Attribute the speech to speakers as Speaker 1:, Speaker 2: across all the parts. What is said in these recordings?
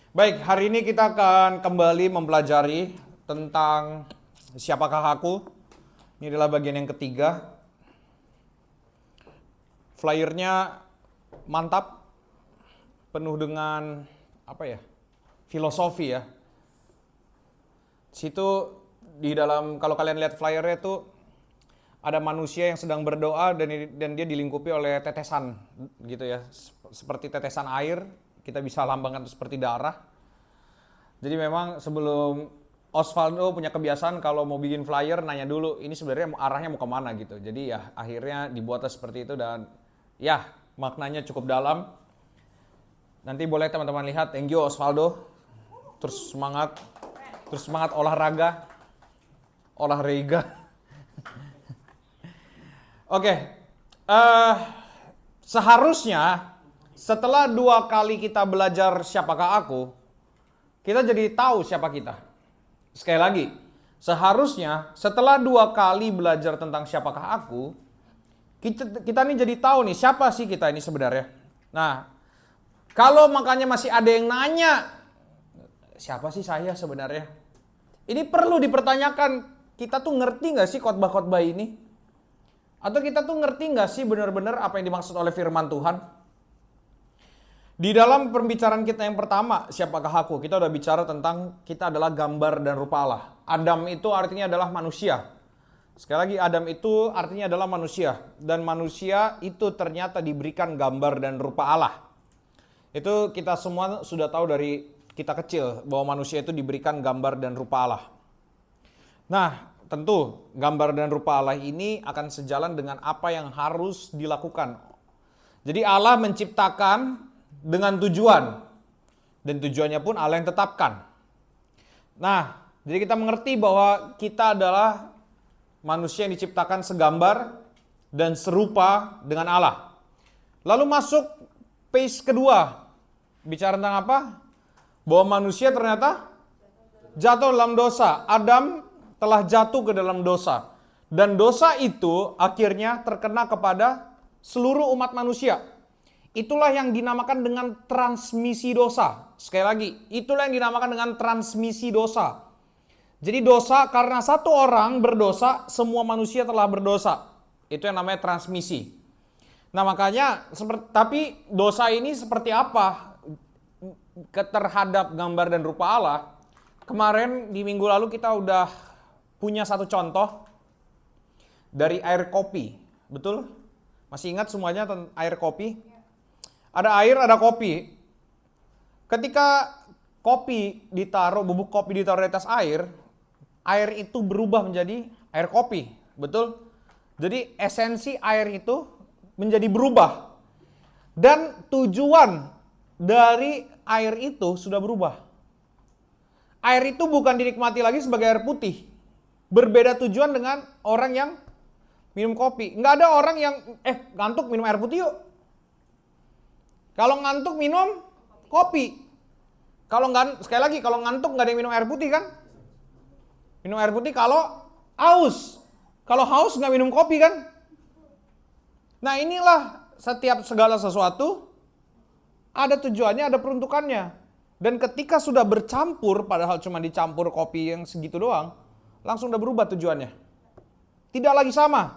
Speaker 1: Baik, hari ini kita akan kembali mempelajari tentang siapakah aku. Ini adalah bagian yang ketiga. Flyernya mantap, penuh dengan filosofi ya. Situ di dalam, kalau kalian lihat flyernya itu ada manusia yang sedang berdoa dan dia dilingkupi oleh tetesan gitu ya, seperti tetesan air. Kita bisa lambangkan itu seperti darah. Jadi memang sebelum Osvaldo punya kebiasaan kalau mau bikin flyer nanya dulu ini sebenarnya arahnya mau kemana gitu. Jadi ya akhirnya dibuatlah seperti itu dan ya maknanya cukup dalam. Nanti boleh teman-teman lihat. Thank you Osvaldo. Terus semangat olahraga. Oke. Seharusnya setelah 2 kali kita belajar siapakah aku, kita jadi tahu siapa kita. Sekali lagi, seharusnya setelah 2 kali belajar tentang siapakah aku, kita nih jadi tahu nih siapa sih kita ini sebenarnya. Nah, kalau makanya masih ada yang nanya, siapa sih saya sebenarnya? Ini perlu dipertanyakan, kita tuh ngerti gak sih khotbah-khotbah ini? Atau kita tuh ngerti gak sih benar-benar apa yang dimaksud oleh firman Tuhan? Di dalam pembicaraan kita yang pertama, siapakah aku? Kita udah bicara tentang kita adalah gambar dan rupa Allah. Adam itu artinya adalah manusia. Sekali lagi, Adam itu artinya adalah manusia. Dan manusia itu ternyata diberikan gambar dan rupa Allah. Itu kita semua sudah tahu dari kita kecil, bahwa manusia itu diberikan gambar dan rupa Allah. Nah, tentu gambar dan rupa Allah ini akan sejalan dengan apa yang harus dilakukan. Jadi Allah menciptakan dengan tujuan, dan tujuannya pun Allah yang tetapkan. Nah, jadi kita mengerti bahwa kita adalah manusia yang diciptakan segambar dan serupa dengan Allah. Lalu masuk phase kedua, bicara tentang apa? Bahwa manusia ternyata jatuh dalam dosa. Adam telah jatuh ke dalam dosa, dan dosa itu akhirnya terkena kepada seluruh umat manusia. Itulah yang dinamakan dengan transmisi dosa. Sekali lagi, itulah yang dinamakan dengan transmisi dosa. Jadi dosa karena satu orang berdosa, semua manusia telah berdosa. Itu yang namanya transmisi. Nah makanya, tapi dosa ini seperti apa terhadap gambar dan rupa Allah? Kemarin di minggu lalu kita udah punya satu contoh dari air kopi. Betul? Masih ingat semuanya tentang air kopi? Ada air, ada kopi. Ketika bubuk kopi ditaruh di atas air itu berubah menjadi air kopi. Betul? Jadi esensi air itu menjadi berubah. Dan tujuan dari air itu sudah berubah. Air itu bukan dinikmati lagi sebagai air putih. Berbeda tujuan dengan orang yang minum kopi. Nggak ada orang yang, ngantuk minum air putih yuk. Kalau ngantuk minum kopi. Sekali lagi, kalau ngantuk nggak ada yang minum air putih kan? Minum air putih kalau haus. Kalau haus nggak minum kopi kan? Nah inilah setiap segala sesuatu ada tujuannya, ada peruntukannya. Dan ketika sudah bercampur, padahal cuma dicampur kopi yang segitu doang, langsung udah berubah tujuannya. Tidak lagi sama.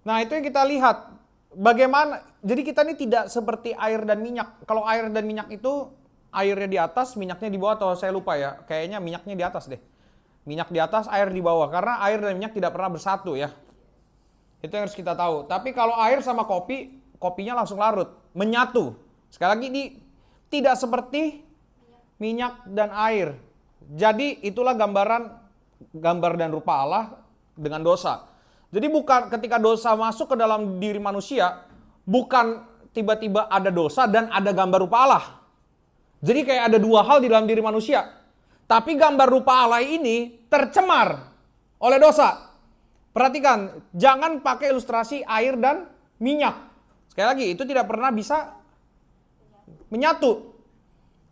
Speaker 1: Nah itu yang kita lihat. Bagaimana, jadi kita ini tidak seperti air dan minyak. Kalau air dan minyak itu, airnya di atas, minyaknya di bawah, atau saya lupa ya. Kayaknya minyaknya di atas deh. Minyak di atas, air di bawah. Karena air dan minyak tidak pernah bersatu ya. Itu yang harus kita tahu. Tapi kalau air sama kopi, kopinya langsung larut, menyatu. Sekali lagi, tidak seperti minyak dan air. Jadi itulah gambar dan rupa Allah dengan dosa. Jadi bukan ketika dosa masuk ke dalam diri manusia, bukan tiba-tiba ada dosa dan ada gambar rupa Allah. Jadi kayak ada 2 hal di dalam diri manusia. Tapi gambar rupa Allah ini tercemar oleh dosa. Perhatikan, jangan pakai ilustrasi air dan minyak. Sekali lagi, itu tidak pernah bisa menyatu.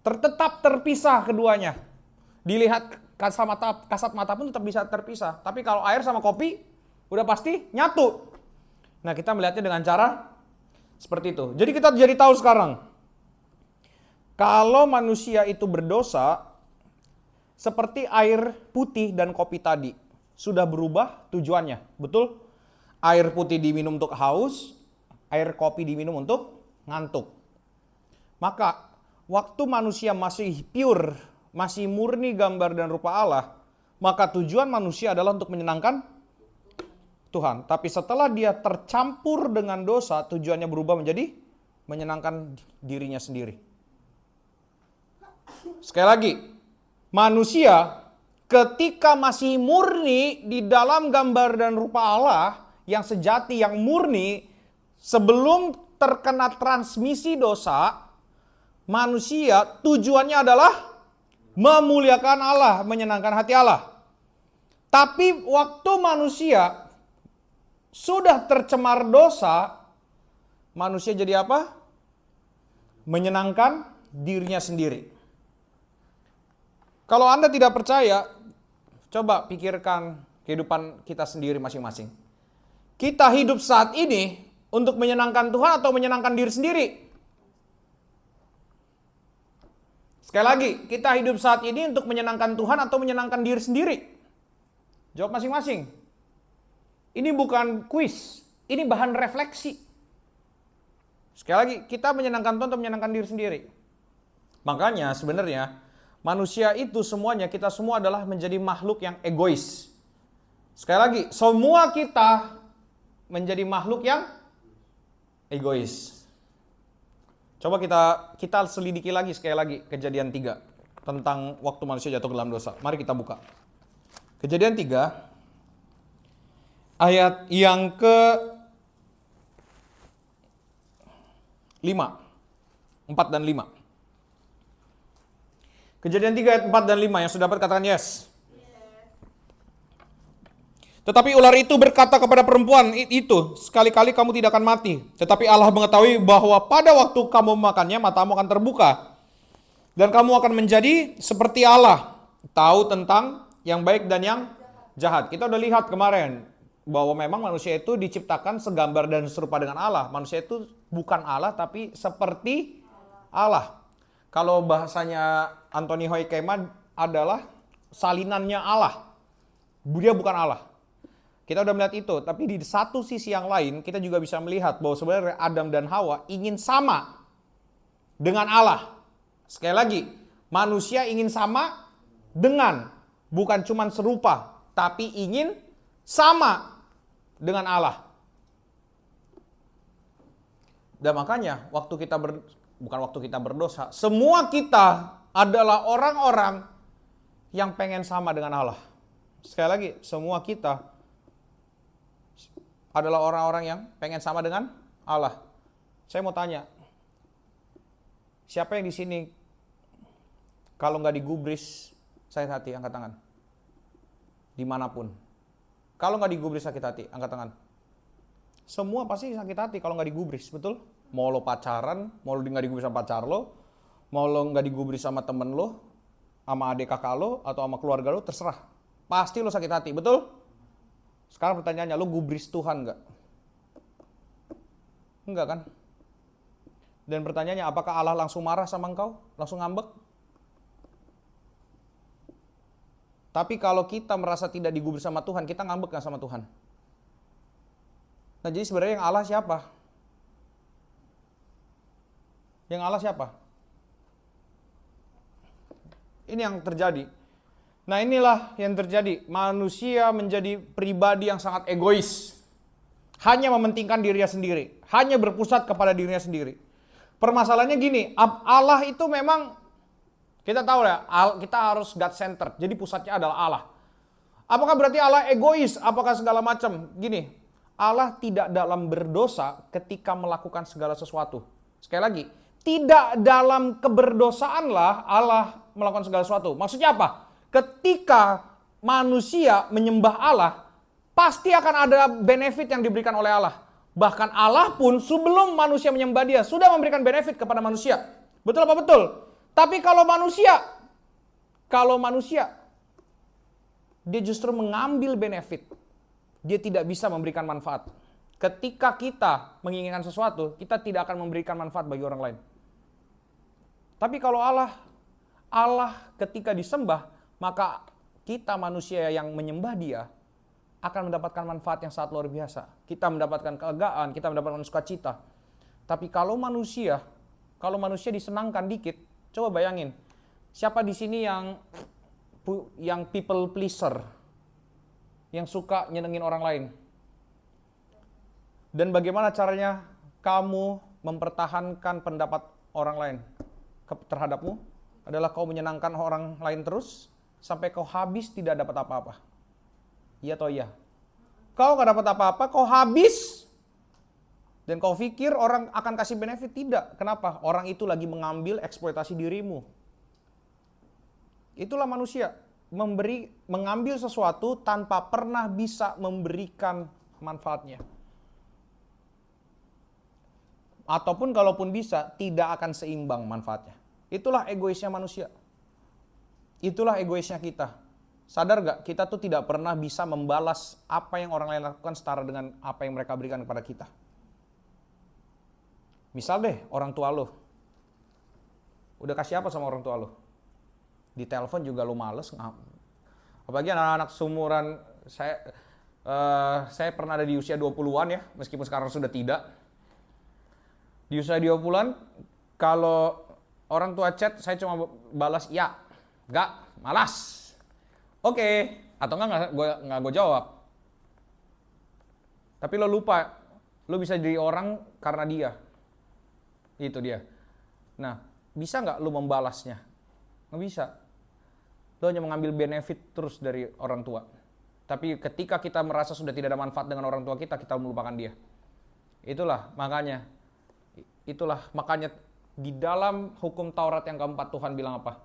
Speaker 1: Tetap terpisah keduanya. Dilihat kasat mata pun tetap bisa terpisah. Tapi kalau air sama kopi, udah pasti nyatu. Nah kita melihatnya dengan cara seperti itu. Jadi kita jadi tahu sekarang Kalau manusia itu berdosa, seperti air putih dan kopi tadi, sudah berubah tujuannya, betul? Air putih diminum untuk haus, air kopi diminum untuk ngantuk. Maka, waktu manusia masih pure, masih murni gambar dan rupa Allah, maka tujuan manusia adalah untuk menyenangkan Tuhan. Tapi setelah dia tercampur dengan dosa, tujuannya berubah menjadi menyenangkan dirinya sendiri. Sekali lagi, manusia ketika masih murni di dalam gambar dan rupa Allah yang sejati, yang murni, sebelum terkena transmisi dosa, manusia tujuannya adalah memuliakan Allah, menyenangkan hati Allah. Tapi waktu manusia sudah tercemar dosa, manusia jadi apa? Menyenangkan dirinya sendiri. Kalau Anda tidak percaya, coba pikirkan kehidupan kita sendiri masing-masing. Kita hidup saat ini untuk menyenangkan Tuhan atau menyenangkan diri sendiri? Sekali lagi, kita hidup saat ini untuk menyenangkan Tuhan atau menyenangkan diri sendiri? Jawab masing-masing. Ini bukan kuis, ini bahan refleksi. Sekali lagi, kita menyenangkan Tuhan atau menyenangkan diri sendiri? Makanya sebenarnya manusia itu semuanya, kita semua adalah menjadi makhluk yang egois. Sekali lagi, semua kita menjadi makhluk yang egois. Coba kita selidiki lagi sekali lagi Kejadian 3 tentang waktu manusia jatuh ke dalam dosa. Mari kita buka. Kejadian 3 ayat yang ke 5, 4 dan 5. Kejadian 3 ayat 4 dan 5 yang sudah dapat katakan yes. Tetapi ular itu berkata kepada perempuan itu, sekali-kali kamu tidak akan mati. Tetapi Allah mengetahui bahwa pada waktu kamu memakannya, matamu akan terbuka. Dan kamu akan menjadi seperti Allah, tahu tentang yang baik dan yang jahat. Kita udah lihat kemarin bahwa memang manusia itu diciptakan segambar dan serupa dengan Allah. Manusia itu bukan Allah tapi seperti Allah. Kalau bahasanya Anthony Hoekema adalah salinannya Allah. Dia bukan Allah. Kita udah melihat itu, tapi di satu sisi yang lain kita juga bisa melihat bahwa sebenarnya Adam dan Hawa ingin sama dengan Allah. Sekali lagi, manusia ingin sama dengan, bukan cuma serupa, tapi ingin sama dengan Allah. Dan makanya bukan waktu kita berdosa, semua kita adalah orang-orang yang pengen sama dengan Allah. Sekali lagi, semua kita adalah orang-orang yang pengen sama dengan Allah. Saya mau tanya, siapa yang di sini kalau nggak digubris sakit hati, angkat tangan. Dimanapun. Kalau nggak digubris sakit hati, angkat tangan. Semua pasti sakit hati kalau nggak digubris, betul? Mau lo pacaran, mau lo nggak digubris sama pacar lo, mau lo nggak digubris sama temen lo, sama adik kakak lo, atau sama keluarga lo, terserah. Pasti lo sakit hati, betul? Sekarang pertanyaannya, lo gubris Tuhan nggak? Enggak kan? Dan pertanyaannya, apakah Allah langsung marah sama engkau? Langsung ngambek? Tapi kalau kita merasa tidak digubris sama Tuhan, kita ngambek nggak sama Tuhan? Nah jadi sebenarnya yang Allah siapa? Yang Allah siapa? Ini yang terjadi. Nah inilah yang terjadi. Manusia menjadi pribadi yang sangat egois. Hanya mementingkan dirinya sendiri. Hanya berpusat kepada dirinya sendiri. Permasalahannya gini, Allah itu memang, kita tahu ya, kita harus God centered. Jadi pusatnya adalah Allah. Apakah berarti Allah egois? Apakah segala macam? Gini, Allah tidak dalam berdosa ketika melakukan segala sesuatu. Sekali lagi, tidak dalam keberdosaanlah Allah melakukan segala sesuatu. Maksudnya apa? Ketika manusia menyembah Allah, pasti akan ada benefit yang diberikan oleh Allah. Bahkan Allah pun sebelum manusia menyembah dia, sudah memberikan benefit kepada manusia. Betul apa betul? Tapi kalau manusia, dia justru mengambil benefit. Dia tidak bisa memberikan manfaat. Ketika kita menginginkan sesuatu, kita tidak akan memberikan manfaat bagi orang lain. Tapi kalau Allah ketika disembah, maka kita manusia yang menyembah Dia akan mendapatkan manfaat yang sangat luar biasa. Kita mendapatkan kelegaan, kita mendapatkan sukacita. Tapi kalau manusia disenangkan dikit, coba bayangin, siapa di sini yang people pleaser, yang suka nyenengin orang lain? Dan bagaimana caranya kamu mempertahankan pendapat orang lain terhadapmu? Adalah kau menyenangkan orang lain terus, sampai kau habis tidak dapat apa-apa. Iya atau iya? Kau gak dapat apa-apa, kau habis. Dan kau pikir orang akan kasih benefit? Tidak. Kenapa? Orang itu lagi mengambil eksploitasi dirimu. Itulah manusia. Mengambil sesuatu tanpa pernah bisa memberikan manfaatnya. Ataupun kalaupun bisa, tidak akan seimbang manfaatnya. Itulah egoisnya manusia. Itulah egoisnya kita. Sadar gak? Kita tuh tidak pernah bisa membalas apa yang orang lain lakukan setara dengan apa yang mereka berikan kepada kita. Misal deh, orang tua lo. Udah kasih apa sama orang tua lo? Di telepon juga lo males. Apalagi anak-anak seumuran saya pernah ada di usia 20-an ya, meskipun sekarang sudah tidak. Di usia 20-an, kalau orang tua chat, saya cuma balas ya, enggak, malas. Oke, atau enggak gue jawab. Tapi lo lupa, lo bisa jadi orang karena dia. Itu dia. Nah, bisa nggak lo membalasnya? Nggak bisa. Lo hanya mengambil benefit terus dari orang tua. Tapi ketika kita merasa sudah tidak ada manfaat dengan orang tua kita melupakan dia. Itulah makanya di dalam hukum Taurat yang keempat Tuhan bilang apa?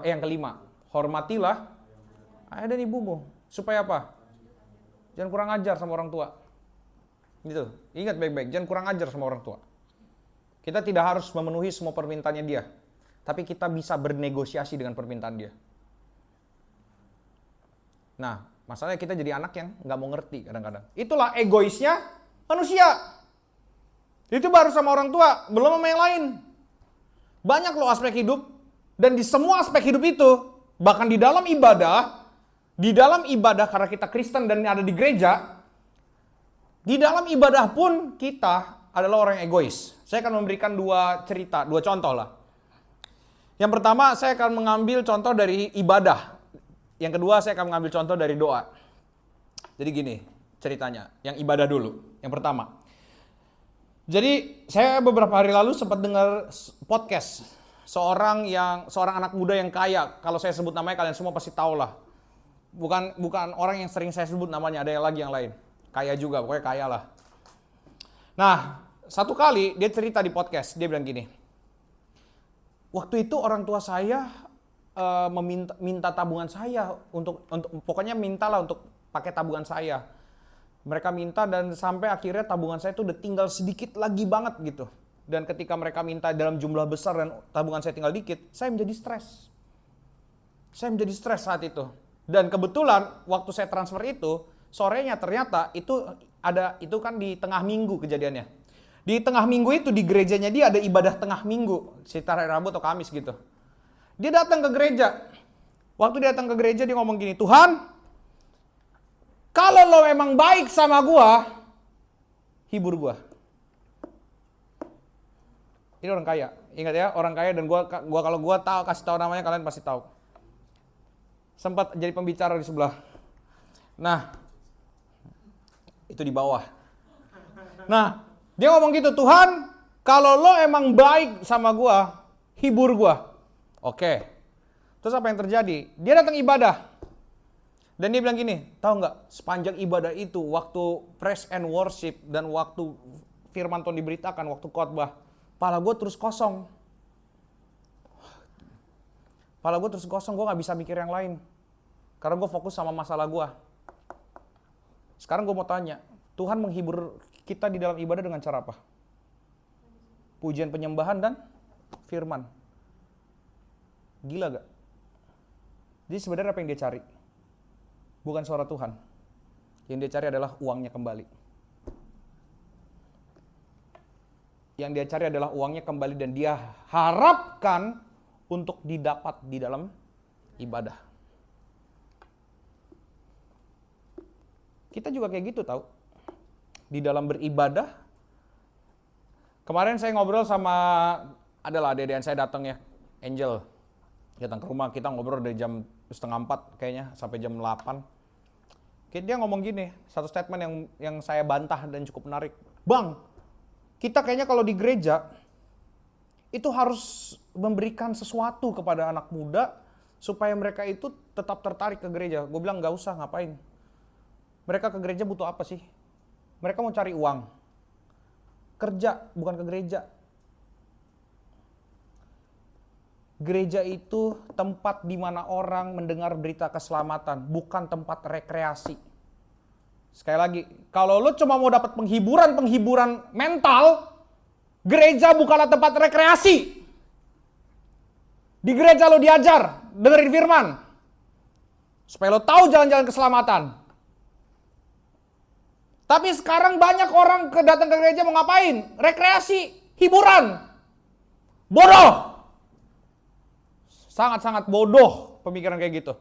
Speaker 1: Yang kelima, hormatilah ayah dan ibumu. Supaya apa? Jangan kurang ajar sama orang tua. Gitu. Ingat baik-baik, jangan kurang ajar sama orang tua. Kita tidak harus memenuhi semua permintaannya dia, tapi kita bisa bernegosiasi dengan permintaan dia. Nah, masalahnya kita jadi anak yang nggak mau ngerti kadang-kadang. Itulah egoisnya manusia. Itu baru sama orang tua, belum sama yang lain. Banyak loh aspek hidup, dan di semua aspek hidup itu, bahkan di dalam ibadah karena kita Kristen dan ada di gereja, di dalam ibadah pun kita adalah orang yang egois. Saya akan memberikan dua contoh lah. Yang pertama, saya akan mengambil contoh dari ibadah. Yang kedua, saya akan mengambil contoh dari doa. Jadi gini ceritanya, yang ibadah dulu. Yang pertama. Jadi, saya beberapa hari lalu sempat dengar podcast seorang anak muda yang kaya. Kalau saya sebut namanya kalian semua pasti tahu lah. Bukan orang yang sering saya sebut namanya, ada yang lain. Kaya juga, pokoknya kaya lah. Nah, satu kali dia cerita di podcast, dia bilang gini. Waktu itu orang tua saya minta tabungan saya untuk pokoknya mintalah untuk pakai tabungan saya. Mereka minta dan sampai akhirnya tabungan saya itu udah tinggal sedikit lagi banget gitu. Dan ketika mereka minta dalam jumlah besar dan tabungan saya tinggal dikit, saya menjadi stres. Saya menjadi stres saat itu. Dan kebetulan waktu saya transfer itu, sorenya ternyata itu kan di tengah minggu kejadiannya. Di tengah minggu itu di gerejanya dia ada ibadah tengah minggu, sekitar hari Rabu atau Kamis gitu. Dia datang ke gereja. Waktu dia datang ke gereja dia ngomong gini, "Tuhan, kalau lo memang baik sama gua, hibur gua." Ini orang kaya. Ingat ya, orang kaya dan gua kalau gua tahu kasih tahu namanya kalian pasti tahu. Sempat jadi pembicara di sebelah. Nah, itu di bawah. Nah, dia ngomong gitu, "Tuhan, kalau lo emang baik sama gua, hibur gua." Oke. Terus apa yang terjadi? Dia datang ibadah. Dan dia bilang gini, tahu nggak, sepanjang ibadah itu, waktu praise and worship dan waktu firman Tuhan diberitakan, waktu khotbah, kepala gue terus kosong. Gue nggak bisa mikir yang lain. Karena gue fokus sama masalah gue. Sekarang gue mau tanya, Tuhan menghibur kita di dalam ibadah dengan cara apa? Pujian, penyembahan, dan firman. Gila gak? Jadi sebenarnya apa yang dia cari? Bukan suara Tuhan. Yang dia cari adalah uangnya kembali. Yang dia cari adalah uangnya kembali dan dia harapkan untuk didapat di dalam ibadah. Kita juga kayak gitu tahu. Di dalam beribadah. Kemarin saya ngobrol sama adalah adik-adik saya datang ya, Angel. Datang ke rumah, kita ngobrol dari jam 3:30 kayaknya sampai jam 8. Dia ngomong gini, satu statement yang saya bantah dan cukup menarik. Bang, kita kayaknya kalau di gereja itu harus memberikan sesuatu kepada anak muda supaya mereka itu tetap tertarik ke gereja. Gue bilang gak usah, ngapain. Mereka ke gereja butuh apa sih? Mereka mau cari uang. Kerja, bukan ke gereja. Gereja itu tempat di mana orang mendengar berita keselamatan, bukan tempat rekreasi. Sekali lagi, kalau lo cuma mau dapat penghiburan mental, gereja bukanlah tempat rekreasi. Di gereja lo diajar, dengerin firman, supaya lo tahu jalan-jalan keselamatan. Tapi sekarang banyak orang datang ke gereja mau ngapain? Rekreasi, hiburan. Bodoh. Sangat-sangat bodoh pemikiran kayak gitu.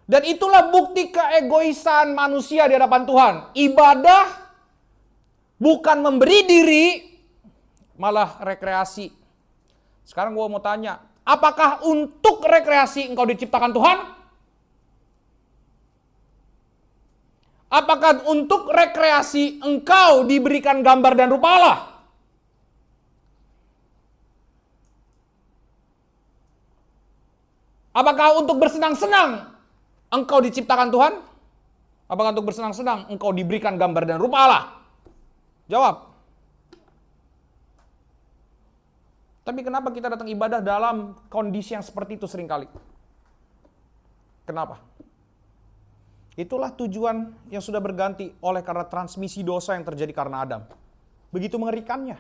Speaker 1: Dan itulah bukti keegoisan manusia di hadapan Tuhan. Ibadah bukan memberi diri, malah rekreasi. Sekarang gue mau tanya, apakah untuk rekreasi engkau diciptakan Tuhan? Apakah untuk rekreasi engkau diberikan gambar dan rupa Allah? Apakah untuk bersenang-senang engkau diciptakan Tuhan? Apakah untuk bersenang-senang engkau diberikan gambar dan rupa Allah? Jawab. Tapi kenapa kita datang ibadah dalam kondisi yang seperti itu seringkali? Kenapa? Itulah tujuan yang sudah berganti oleh karena transmisi dosa yang terjadi karena Adam. Begitu mengerikannya.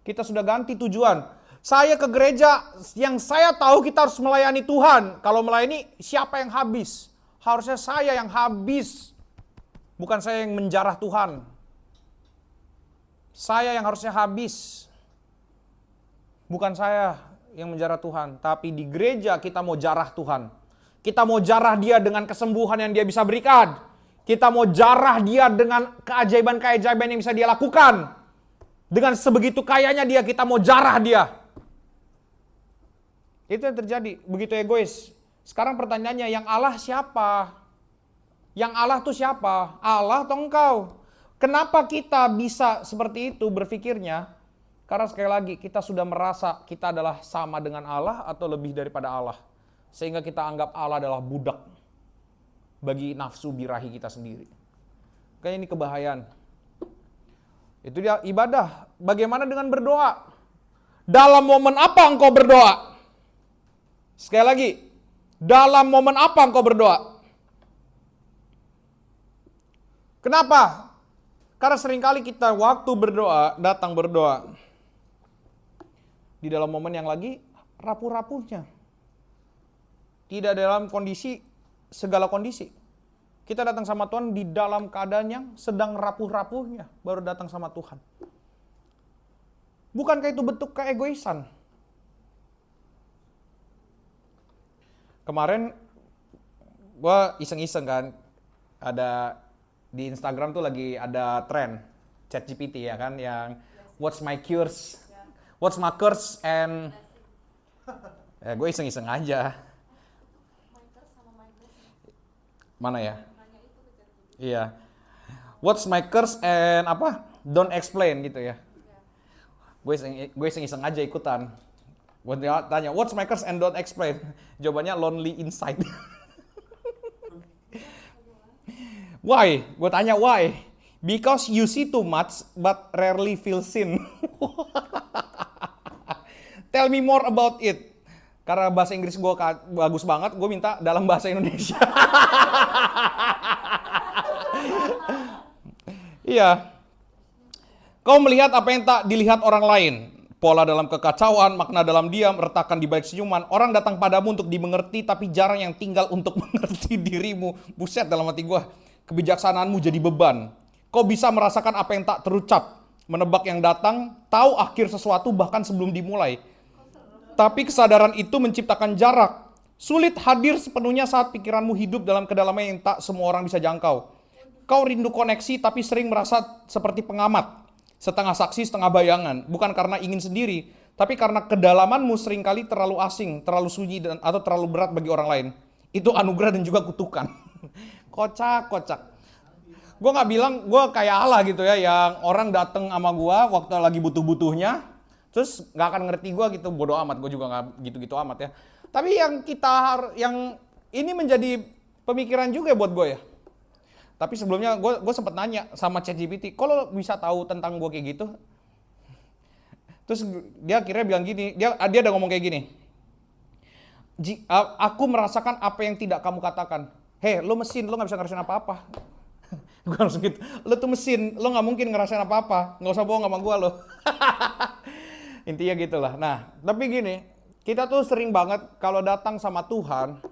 Speaker 1: Kita sudah ganti tujuan. Saya ke gereja yang saya tahu kita harus melayani Tuhan. Kalau melayani, siapa yang habis? Harusnya saya yang habis. Bukan saya yang menjarah Tuhan. Saya yang harusnya habis. Bukan saya yang menjarah Tuhan. Tapi di gereja kita mau jarah Tuhan. Kita mau jarah dia dengan kesembuhan yang dia bisa berikan. Kita mau jarah dia dengan keajaiban-keajaiban yang bisa dia lakukan. Dengan sebegitu kayanya dia, kita mau jarah dia. Itu yang terjadi, begitu egois. Sekarang pertanyaannya, yang Allah siapa? Yang Allah tuh siapa? Allah atau engkau? Kenapa kita bisa seperti itu berpikirnya? Karena sekali lagi, kita sudah merasa kita adalah sama dengan Allah atau lebih daripada Allah. Sehingga kita anggap Allah adalah budak bagi nafsu birahi kita sendiri. Kayaknya ini kebahayaan. Itu dia ibadah. Bagaimana dengan berdoa? Dalam momen apa engkau berdoa? Sekali lagi, dalam momen apa engkau berdoa? Kenapa? Karena seringkali kita waktu berdoa, datang berdoa di dalam momen yang lagi rapuh-rapuhnya. Tidak dalam kondisi, segala kondisi. Kita datang sama Tuhan di dalam keadaan yang sedang rapuh-rapuhnya, baru datang sama Tuhan. Bukankah itu bentuk keegoisan? Kemarin gue iseng-iseng kan, ada di Instagram tuh lagi ada tren ChatGPT ya kan, yang what's my curse and gue iseng-iseng aja. Mana ya? Iya. What's my curse and apa? Don't explain gitu ya. Gue iseng-iseng aja ikutan. Gue tanya, what's my curse and don't explain? Jawabannya lonely inside. Why? Gue tanya why? Because you see too much but rarely feel seen. Tell me more about it. Karena bahasa Inggris gue bagus banget, gue minta dalam bahasa Indonesia. Iya. Kau melihat apa yang tak dilihat orang lain. Pola dalam kekacauan, makna dalam diam, retakan di balik senyuman. Orang datang padamu untuk dimengerti, tapi jarang yang tinggal untuk mengerti dirimu. Buset dalam hati gue. Kebijaksanaanmu jadi beban. Kau bisa merasakan apa yang tak terucap. menebak yang datang, tahu akhir sesuatu bahkan sebelum dimulai. Tapi kesadaran itu menciptakan jarak. Sulit hadir sepenuhnya saat pikiranmu hidup dalam kedalaman yang tak semua orang bisa jangkau. Kau rindu koneksi tapi sering merasa seperti pengamat. Setengah saksi, setengah bayangan. Bukan karena ingin sendiri, tapi karena kedalamanmu seringkali terlalu asing, terlalu sunyi, atau terlalu berat bagi orang lain. Itu anugerah dan juga kutukan. Kocak. Gue gak bilang gue kayak Allah gitu ya, yang orang dateng sama gue waktu lagi butuh-butuhnya, terus gak akan ngerti gue gitu, bodoh amat, gue juga gak gitu-gitu amat ya. Tapi yang ini menjadi pemikiran juga buat gue ya. Tapi sebelumnya gue sempet nanya sama ChatGPT, kok lo bisa tahu tentang gue kayak gitu? Terus dia akhirnya bilang gini, dia ada ngomong kayak gini, aku merasakan apa yang tidak kamu katakan. Hei, lo mesin, lo gak bisa ngerasain apa-apa. Gue langsung gitu, lo tuh mesin, lo gak mungkin ngerasain apa-apa. Gak usah bohong sama gue lo. Intinya gitulah. Nah, tapi gini, kita tuh sering banget kalau datang sama Tuhan,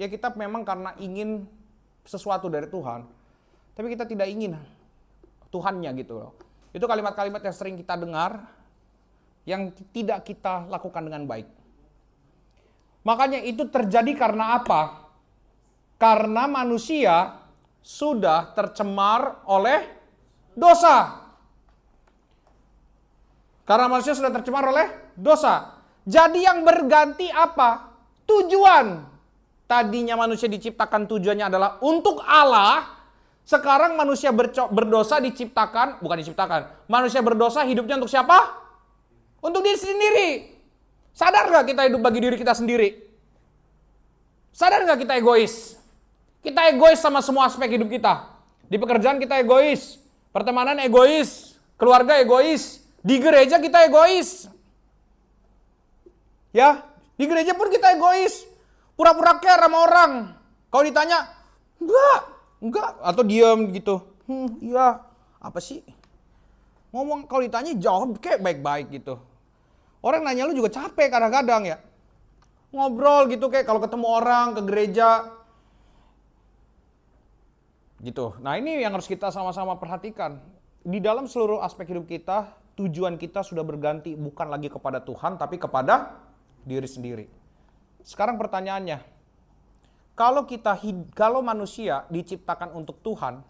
Speaker 1: ya kita memang karena ingin sesuatu dari Tuhan, tapi kita tidak ingin Tuhannya gitu loh. Itu kalimat-kalimat yang sering kita dengar, yang tidak kita lakukan dengan baik. Makanya itu terjadi karena apa? Karena manusia sudah tercemar oleh dosa. Karena manusia sudah tercemar oleh dosa. Jadi yang berganti apa? Tujuan. Tadinya manusia diciptakan tujuannya adalah untuk Allah. Sekarang manusia berdosa Manusia berdosa hidupnya untuk siapa? Untuk diri sendiri. Sadar gak kita hidup bagi diri kita sendiri? Sadar gak kita egois? Kita egois sama semua aspek hidup kita. Di pekerjaan kita egois, pertemanan egois, keluarga egois, di gereja kita egois. Ya, di gereja pun kita egois. Pura-pura care sama orang. Kalau ditanya, enggak, atau diam gitu. Iya, apa sih? Ngomong kalau ditanya jawab kayak baik-baik gitu. Orang nanya lu juga capek kadang-kadang ya. Ngobrol gitu kayak kalau ketemu orang ke gereja. Gitu. Nah ini yang harus kita sama-sama perhatikan. Di dalam seluruh aspek hidup kita, tujuan kita sudah berganti bukan lagi kepada Tuhan, tapi kepada diri sendiri. Sekarang pertanyaannya, kalau manusia diciptakan untuk Tuhan,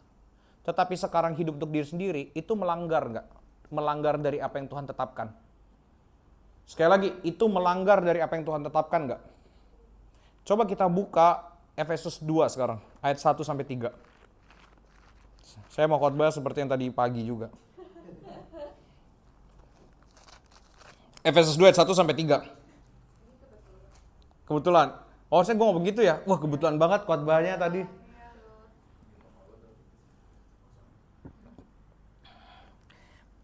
Speaker 1: tetapi sekarang hidup untuk diri sendiri, itu melanggar nggak? Melanggar dari apa yang Tuhan tetapkan. Sekali lagi, itu melanggar dari apa yang Tuhan tetapkan nggak? Coba kita buka Efesus 2 sekarang, ayat 1-3. Saya mau khotbah seperti yang tadi pagi juga. Efesus 2 ayat 1-3. Kebetulan. Oh, saya ngomong begitu ya? Wah, kebetulan banget khotbahnya tadi.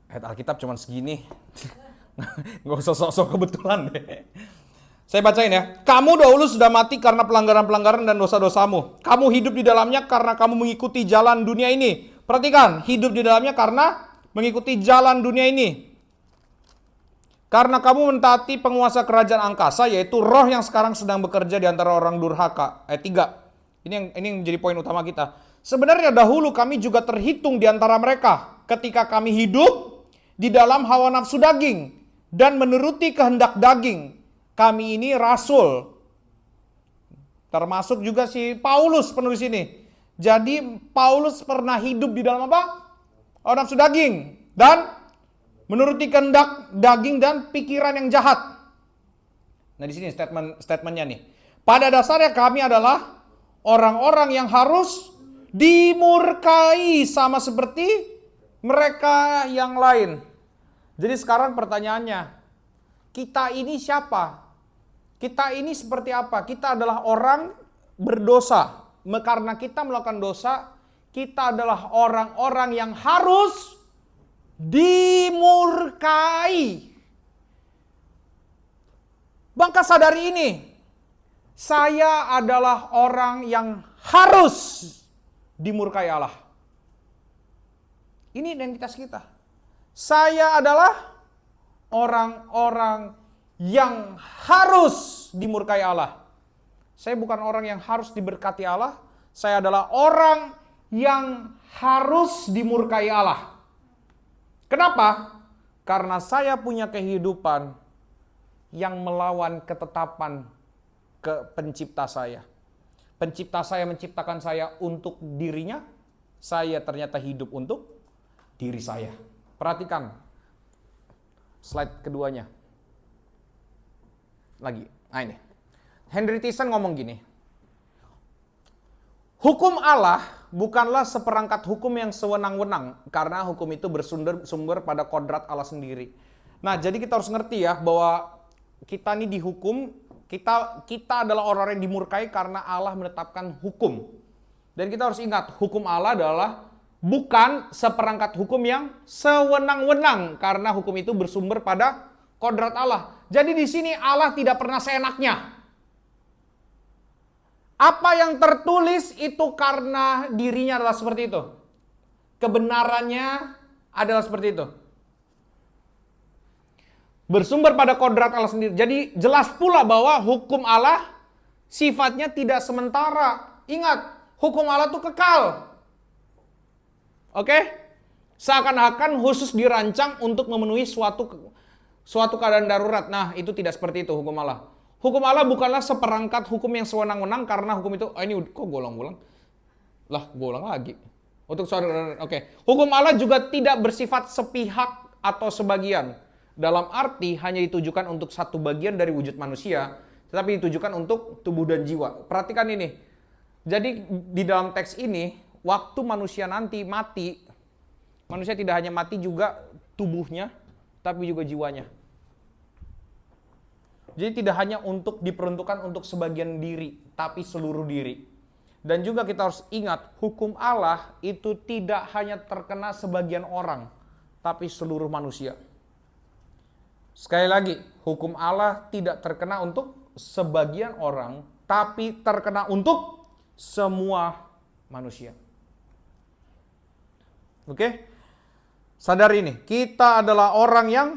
Speaker 1: Ayat Alkitab cuma segini. Nggak usah sok-sok kebetulan deh. Saya bacain ya. Kamu dahulu sudah mati karena pelanggaran-pelanggaran dan dosa-dosamu. Kamu hidup di dalamnya karena kamu mengikuti jalan dunia ini. Perhatikan, hidup di dalamnya karena mengikuti jalan dunia ini. Karena kamu mentaati penguasa kerajaan angkasa, yaitu roh yang sekarang sedang bekerja di antara orang durhaka. Ayat 3. Ini yang menjadi poin utama kita. Sebenarnya dahulu kami juga terhitung di antara mereka ketika kami hidup di dalam hawa nafsu daging dan menuruti kehendak daging. Kami ini rasul. Termasuk juga si Paulus penulis ini. Jadi Paulus pernah hidup di dalam apa? Hawa nafsu daging dan menuruti kehendak daging dan pikiran yang jahat. Nah di sini statementnya nih. Pada dasarnya kami adalah orang-orang yang harus dimurkai sama seperti mereka yang lain. Jadi sekarang pertanyaannya, kita ini siapa? Kita ini seperti apa? Kita adalah orang berdosa. Karena kita melakukan dosa, kita adalah orang-orang yang harus dimurkai. Maka sadari ini, saya adalah orang yang harus dimurkai Allah. Ini identitas kita. Saya adalah orang-orang yang harus dimurkai Allah. Saya bukan orang yang harus diberkati Allah. Saya adalah orang yang harus dimurkai Allah. Kenapa? Karena saya punya kehidupan yang melawan ketetapan pencipta saya. Pencipta saya menciptakan saya untuk dirinya, saya ternyata hidup untuk diri saya. Perhatikan slide keduanya. Lagi, nah ini. Henry Thyssen ngomong gini, hukum Allah bukanlah seperangkat hukum yang sewenang-wenang, karena hukum itu bersumber pada kodrat Allah sendiri. Nah, jadi kita harus ngerti ya, bahwa kita ini dihukum, kita adalah orang yang dimurkai karena Allah menetapkan hukum. Dan kita harus ingat, hukum Allah adalah bukan seperangkat hukum yang sewenang-wenang, karena hukum itu bersumber pada kodrat Allah. Jadi di sini Allah tidak pernah seenaknya. Apa yang tertulis itu karena dirinya adalah seperti itu. Kebenarannya adalah seperti itu. Bersumber pada kodrat Allah sendiri. Jadi jelas pula bahwa hukum Allah sifatnya tidak sementara. Ingat, hukum Allah itu kekal. Oke? Seakan-akan khusus dirancang untuk memenuhi suatu keadaan darurat. Nah, itu tidak seperti itu hukum Allah. Hukum Allah bukanlah seperangkat hukum yang sewenang-wenang, karena hukum itu, ini kok gue ulang-ulang? Lah, gue ulang lagi. Oke. Hukum Allah juga tidak bersifat sepihak atau sebagian. Dalam arti hanya ditujukan untuk satu bagian dari wujud manusia, tetapi ditujukan untuk tubuh dan jiwa. Perhatikan ini. Jadi di dalam teks ini, waktu manusia nanti mati, manusia tidak hanya mati juga tubuhnya, tapi juga jiwanya. Jadi tidak hanya untuk diperuntukkan untuk sebagian diri, tapi seluruh diri. Dan juga kita harus ingat, hukum Allah itu tidak hanya terkena sebagian orang, tapi seluruh manusia. Sekali lagi, hukum Allah tidak terkena untuk sebagian orang, tapi terkena untuk semua manusia. Oke? Sadar ini, kita adalah orang yang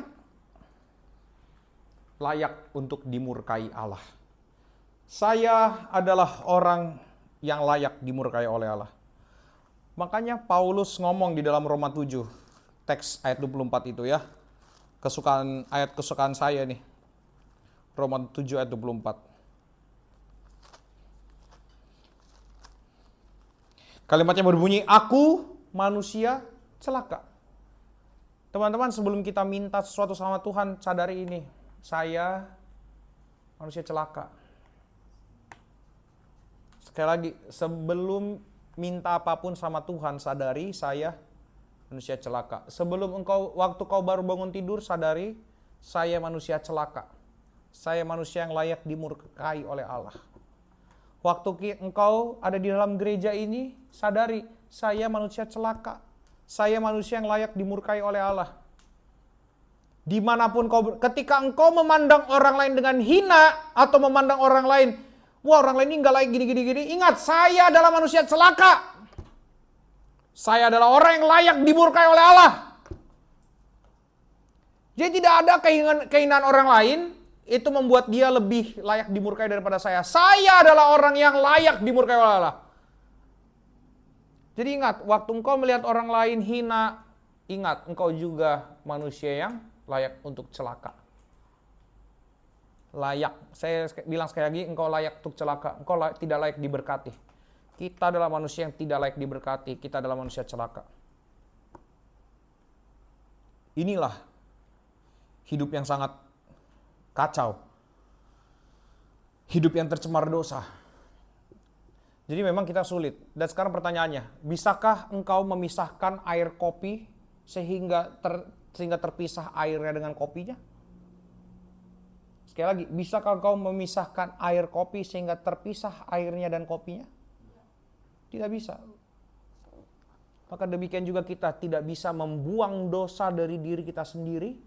Speaker 1: layak untuk dimurkai Allah. Saya adalah orang yang layak dimurkai oleh Allah. Makanya Paulus ngomong di dalam Roma 7, teks ayat 24 itu ya. Ayat kesukaan saya nih. Roma 7 ayat 24. Kalimatnya berbunyi, aku manusia celaka. Teman-teman, sebelum kita minta sesuatu sama Tuhan, sadari ini. Saya manusia celaka. Sekali lagi, sebelum minta apapun sama Tuhan, sadari saya manusia celaka. Waktu kau baru bangun tidur, sadari saya manusia celaka. Saya manusia yang layak dimurkai oleh Allah. Waktu engkau ada di dalam gereja ini, sadari saya manusia celaka. Saya manusia yang layak dimurkai oleh Allah. Dimanapun ketika engkau memandang orang lain dengan hina atau memandang orang lain, wah orang lain ini nggak layak gini-gini, ingat saya adalah manusia celaka. Saya adalah orang yang layak dimurkai oleh Allah. Jadi tidak ada keinginan orang lain itu membuat dia lebih layak dimurkai daripada saya. Saya adalah orang yang layak dimurkai oleh Allah. Jadi ingat, waktu engkau melihat orang lain hina, ingat engkau juga manusia yang layak untuk celaka. Layak, saya bilang sekali lagi, engkau layak untuk celaka. Engkau tidak layak diberkati. Kita adalah manusia yang tidak layak diberkati. Kita adalah manusia celaka. Inilah hidup yang sangat kacau. Hidup yang tercemar dosa. Jadi memang kita sulit. Dan sekarang pertanyaannya, bisakah engkau memisahkan air kopi sehingga terpisah airnya dengan kopinya? Sekali lagi, bisakah engkau memisahkan air kopi sehingga terpisah airnya dan kopinya? Tidak bisa. Maka demikian juga kita tidak bisa membuang dosa dari diri kita sendiri.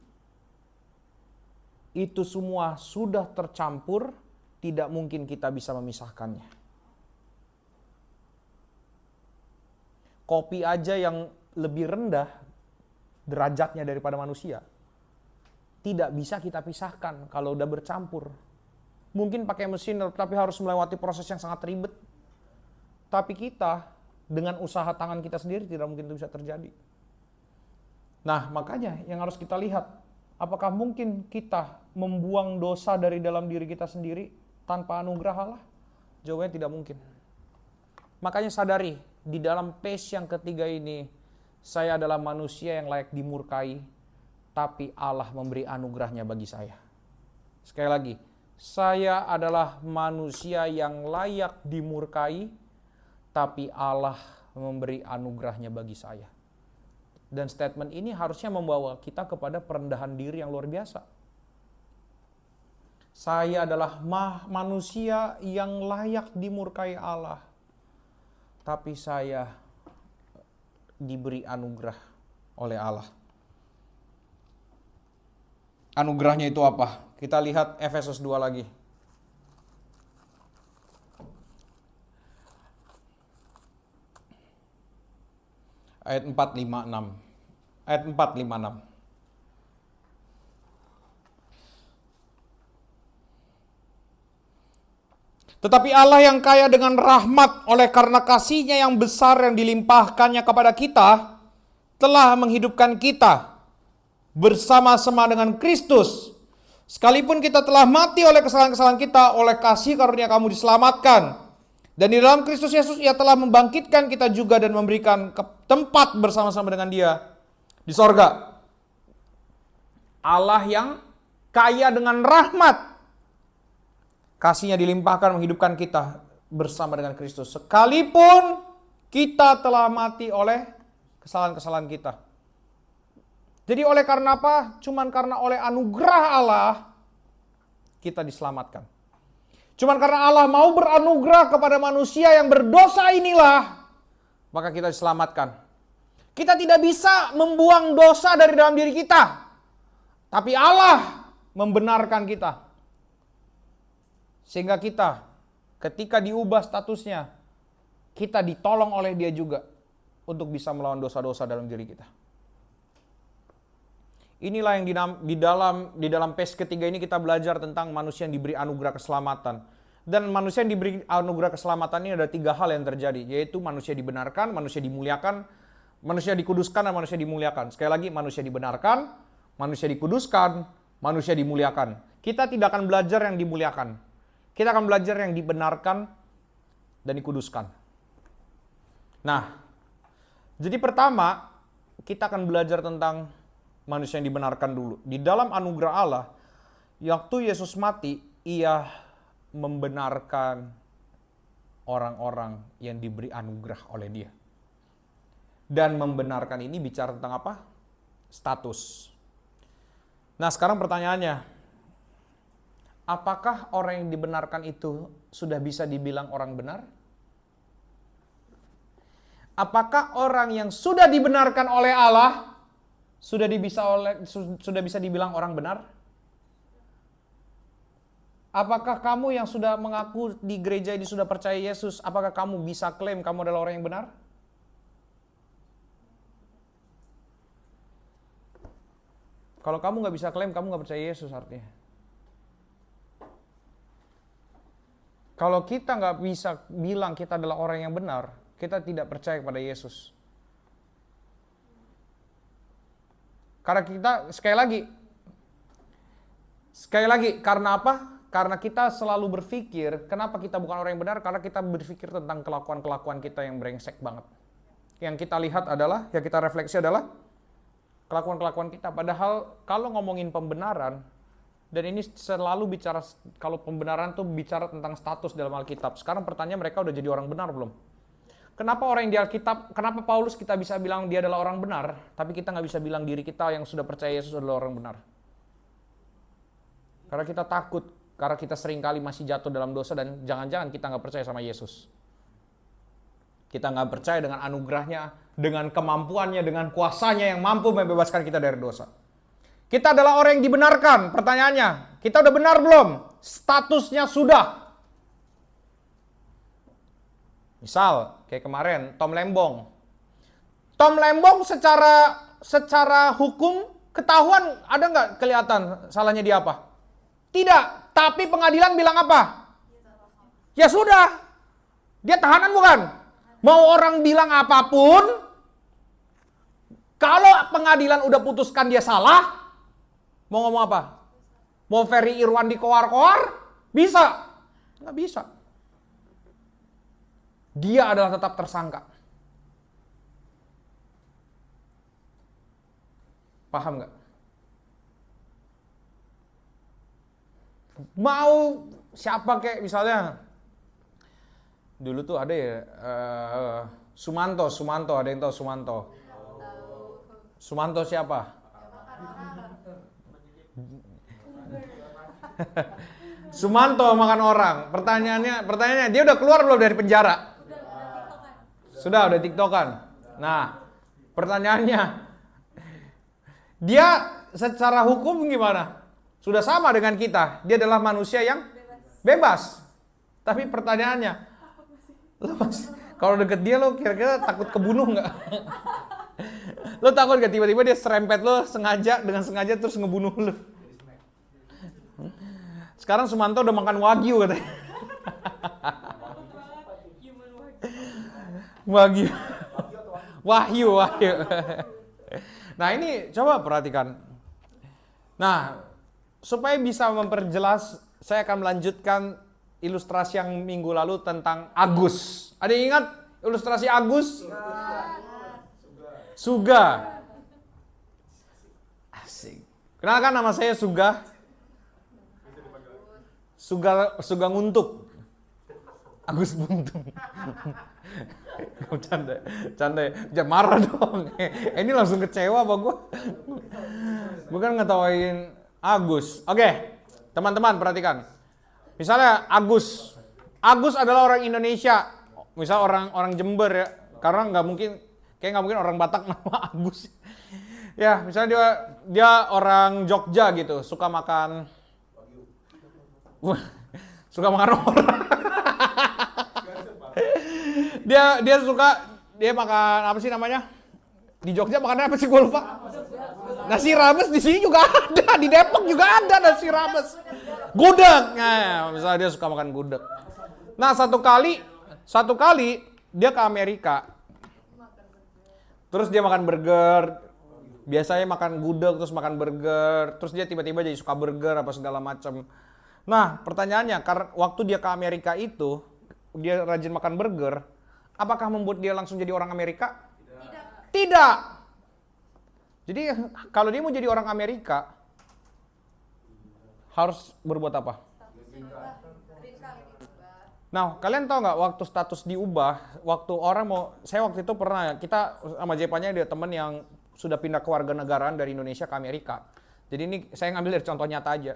Speaker 1: Itu semua sudah tercampur, tidak mungkin kita bisa memisahkannya. Kopi aja yang lebih rendah derajatnya daripada manusia, tidak bisa kita pisahkan kalau udah bercampur. Mungkin pakai mesin, tapi harus melewati proses yang sangat ribet. Tapi kita, dengan usaha tangan kita sendiri, tidak mungkin itu bisa terjadi. Nah, makanya yang harus kita lihat, apakah mungkin kita membuang dosa dari dalam diri kita sendiri tanpa anugerah Allah? Jawabannya tidak mungkin. Makanya sadari, di dalam phase yang ketiga ini, saya adalah manusia yang layak dimurkai, tapi Allah memberi anugerahnya bagi saya. Sekali lagi, saya adalah manusia yang layak dimurkai, tapi Allah memberi anugerahnya bagi saya. Dan statement ini harusnya membawa kita kepada perendahan diri yang luar biasa. Saya adalah manusia yang layak dimurkai Allah, tapi saya diberi anugerah oleh Allah. Anugerahnya itu apa? Kita lihat Efesus 2 lagi. Ayat 4, 5, 6. Ayat 4, 5, 6. Tetapi Allah yang kaya dengan rahmat oleh karena kasih-Nya yang besar yang dilimpahkannya kepada kita, telah menghidupkan kita bersama-sama dengan Kristus. Sekalipun kita telah mati oleh kesalahan-kesalahan kita, oleh kasih karunia kamu diselamatkan. Dan di dalam Kristus Yesus Ia telah membangkitkan kita juga dan memberikan tempat bersama-sama dengan Dia di sorga. Allah yang kaya dengan rahmat, kasih-Nya dilimpahkan menghidupkan kita bersama dengan Kristus. Sekalipun kita telah mati oleh kesalahan-kesalahan kita. Jadi oleh karena apa? Cuman karena oleh anugerah Allah kita diselamatkan. Cuman karena Allah mau beranugerah kepada manusia yang berdosa inilah, maka kita diselamatkan. Kita tidak bisa membuang dosa dari dalam diri kita, tapi Allah membenarkan kita. Sehingga kita, ketika diubah statusnya, kita ditolong oleh Dia juga untuk bisa melawan dosa-dosa dalam diri kita. Inilah yang di dalam phase ketiga ini kita belajar tentang manusia yang diberi anugerah keselamatan. Dan manusia yang diberi anugerah keselamatan ini ada 3 hal yang terjadi, yaitu manusia dibenarkan, manusia dimuliakan, manusia dikuduskan, dan manusia dimuliakan. Sekali lagi, manusia dibenarkan, manusia dikuduskan, manusia dimuliakan. Kita tidak akan belajar yang dimuliakan. Kita akan belajar yang dibenarkan dan dikuduskan. Nah, jadi pertama, kita akan belajar tentang manusia yang dibenarkan dulu. Di dalam anugerah Allah, waktu Yesus mati, Ia membenarkan orang-orang yang diberi anugerah oleh Dia. Dan membenarkan ini bicara tentang apa? Status. Nah, sekarang pertanyaannya, apakah orang yang dibenarkan itu sudah bisa dibilang orang benar? Apakah orang yang sudah dibenarkan oleh Allah sudah bisa dibilang orang benar? Apakah kamu yang sudah mengaku di gereja ini sudah percaya Yesus, apakah kamu bisa klaim kamu adalah orang yang benar? Kalau kamu nggak bisa klaim, kamu nggak percaya Yesus artinya. Kalau kita nggak bisa bilang kita adalah orang yang benar, kita tidak percaya kepada Yesus. Karena kita, sekali lagi, karena apa? Karena kita selalu berpikir, kenapa kita bukan orang yang benar? Karena kita berpikir tentang kelakuan-kelakuan kita yang brengsek banget. Yang kita lihat adalah, yang kita refleksi adalah kelakuan-kelakuan kita. Padahal kalau ngomongin pembenaran, dan ini selalu bicara, kalau pembenaran tuh bicara tentang status dalam Alkitab. Sekarang pertanyaan, mereka udah jadi orang benar belum? Kenapa orang yang di Alkitab, kenapa Paulus kita bisa bilang dia adalah orang benar, tapi kita nggak bisa bilang diri kita yang sudah percaya Yesus adalah orang benar? Karena kita takut, karena kita seringkali masih jatuh dalam dosa dan jangan-jangan kita nggak percaya sama Yesus. Kita nggak percaya dengan anugerahnya, dengan kemampuannya, dengan kuasanya yang mampu membebaskan kita dari dosa. Kita adalah orang yang dibenarkan. Pertanyaannya, kita udah benar belum? Statusnya sudah. Misal, kayak kemarin, Tom Lembong. Tom Lembong secara hukum ketahuan, ada nggak kelihatan salahnya dia apa? Tidak, tapi pengadilan bilang apa? Ya sudah, dia tahanan bukan? Mau orang bilang apapun, Kalau pengadilan udah putuskan dia salah, mau ngomong apa? Mau Ferry Irwan dikoar-koar? Bisa. Nggak bisa. Dia adalah tetap tersangka. Paham nggak? Mau siapa kayak misalnya, dulu tuh ada ya, Sumanto, ada yang tahu Sumanto? Sumanto siapa? Sumanto makan orang. Pertanyaannya dia udah keluar belum dari penjara? Udah TikTokan. Nah, pertanyaannya, dia secara hukum gimana? Sudah sama dengan kita. Dia adalah manusia yang bebas. Tapi pertanyaannya, kalau deket dia lo kira-kira takut kebunuh nggak? Lo takut gak tiba-tiba dia serempet lo dengan sengaja terus ngebunuh lo? Sekarang Sumanto udah makan wagyu katanya. Wahyu. Nah ini coba perhatikan. Nah supaya bisa memperjelas, saya akan melanjutkan ilustrasi yang minggu lalu tentang Agus. Ada yang ingat ilustrasi Agus? Suga. Asik. Kenalkan, nama saya Suga. Suga nguntuk. Agus buntung. Canda. Jangan marah dong. Ini langsung kecewa apa gue? Gue kan ngetawain Agus. Oke, teman-teman perhatikan. Misalnya Agus adalah orang Indonesia. Misal orang Jember ya. Karena nggak mungkin orang Batak nama Agus. Ya, misalnya dia orang Jogja gitu, suka makan orang. dia makan apa sih namanya? Di Jogja makannya apa sih, gue lupa. Nasi rames di sini juga ada, di Depok juga ada nasi rames. Gudeg. Nah, misalnya dia suka makan gudeg. Nah, satu kali dia ke Amerika. Terus dia makan burger. Biasanya makan gudeg terus makan burger. Terus dia tiba-tiba jadi suka burger apa segala macam. Nah, pertanyaannya, karena waktu dia ke Amerika itu, dia rajin makan burger, apakah membuat dia langsung jadi orang Amerika? Tidak. Jadi kalau dia mau jadi orang Amerika, harus berbuat apa? Nah, kalian tahu nggak waktu status diubah, waktu orang saya waktu itu pernah, kita sama Jepanya ada teman yang sudah pindah kewarganegaraan dari Indonesia ke Amerika. Jadi ini saya ngambil dari contoh nyata aja.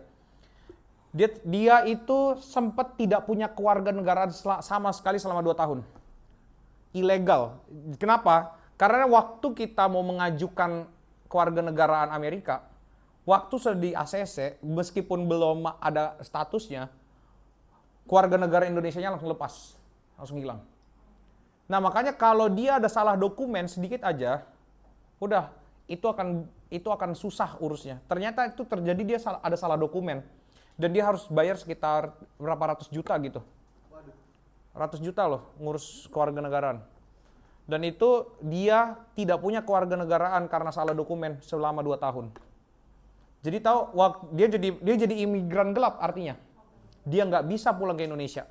Speaker 1: Dia itu sempat tidak punya kewarganegaraan sama sekali selama 2 tahun. Ilegal. Kenapa? Karena waktu kita mau mengajukan kewarganegaraan Amerika, waktu sudah di ACC, meskipun belum ada statusnya, kewarganegaraan Indonesianya langsung lepas, langsung hilang. Nah makanya kalau dia ada salah dokumen sedikit aja, udah itu akan susah urusnya. Ternyata itu terjadi, dia ada salah dokumen. Dan dia harus bayar sekitar berapa ratus juta gitu. Ratus juta loh ngurus kewarganegaraan. Dan itu dia tidak punya kewarganegaraan karena salah dokumen selama 2 tahun. Jadi tahu, dia jadi imigran gelap artinya. Dia nggak bisa pulang ke Indonesia.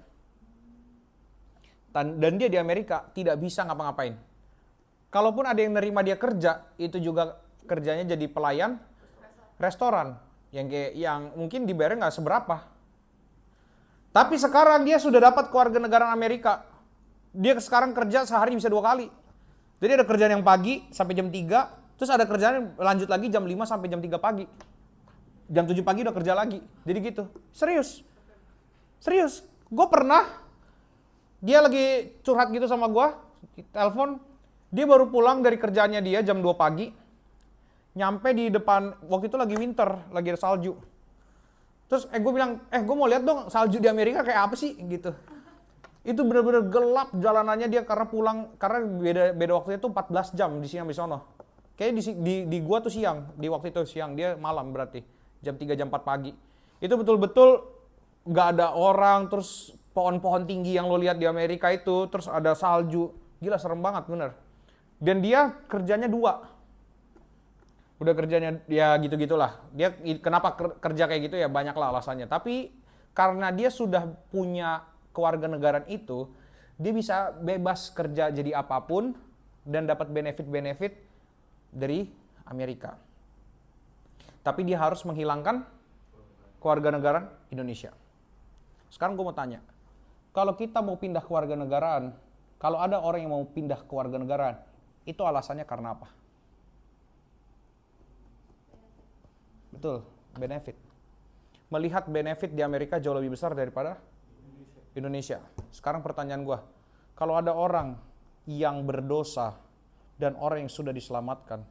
Speaker 1: Dan dia di Amerika tidak bisa ngapa-ngapain. Kalaupun ada yang nerima dia kerja, itu juga kerjanya jadi pelayan restoran. Yang mungkin dibayarnya nggak seberapa. Tapi sekarang dia sudah dapat kewarganegaraan Amerika. Dia sekarang kerja sehari bisa 2 kali. Jadi ada kerjaan yang pagi sampai jam 3, terus ada kerjaan yang lanjut lagi jam 5 sampai jam 3 pagi. Jam 7 pagi udah kerja lagi. Jadi gitu. Serius. Gue pernah, dia lagi curhat gitu sama gue, telepon, dia baru pulang dari kerjaannya dia jam 2 pagi. Nyampe di depan, waktu itu lagi winter, lagi ada salju. Terus gue bilang, gue mau lihat dong salju di Amerika kayak apa sih gitu. Itu benar-benar gelap jalanannya dia karena pulang, karena beda waktunya itu 14 jam di sini sampai sono. Kayaknya di gua tuh siang, di waktu itu siang, dia malam berarti. Jam 3 jam 4 pagi. Itu betul-betul nggak ada orang, terus pohon-pohon tinggi yang lo lihat di Amerika itu, terus ada salju. Gila serem banget bener. Dan dia kerjanya 2. Udah kerjanya ya gitu-gitulah. Dia kenapa kerja kayak gitu ya banyaklah alasannya. Tapi karena dia sudah punya kewarganegaraan itu, dia bisa bebas kerja jadi apapun dan dapat benefit-benefit dari Amerika. Tapi dia harus menghilangkan kewarganegaraan Indonesia. Sekarang gue mau tanya, kalau kita mau pindah kewarganegaraan, kalau ada orang yang mau pindah kewarganegaraan, itu alasannya karena apa? Betul, benefit. Melihat benefit di Amerika jauh lebih besar daripada Indonesia. Sekarang pertanyaan gue, kalau ada orang yang berdosa dan orang yang sudah diselamatkan,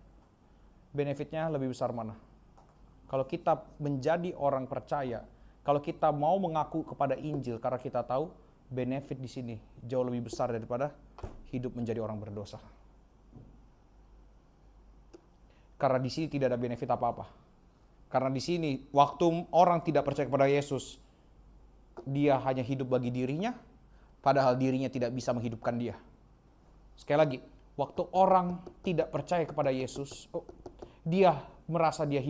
Speaker 1: benefitnya lebih besar mana? Kalau kita menjadi orang percaya, kalau kita mau mengaku kepada Injil karena kita tahu benefit di sini jauh lebih besar daripada hidup menjadi orang berdosa. Karena di sini tidak ada benefit apa-apa. Karena di sini waktu orang tidak percaya kepada Yesus, dia hanya hidup bagi dirinya, padahal dirinya tidak bisa menghidupkan dia. Sekali lagi, waktu orang tidak percaya kepada Yesus, dia merasa dia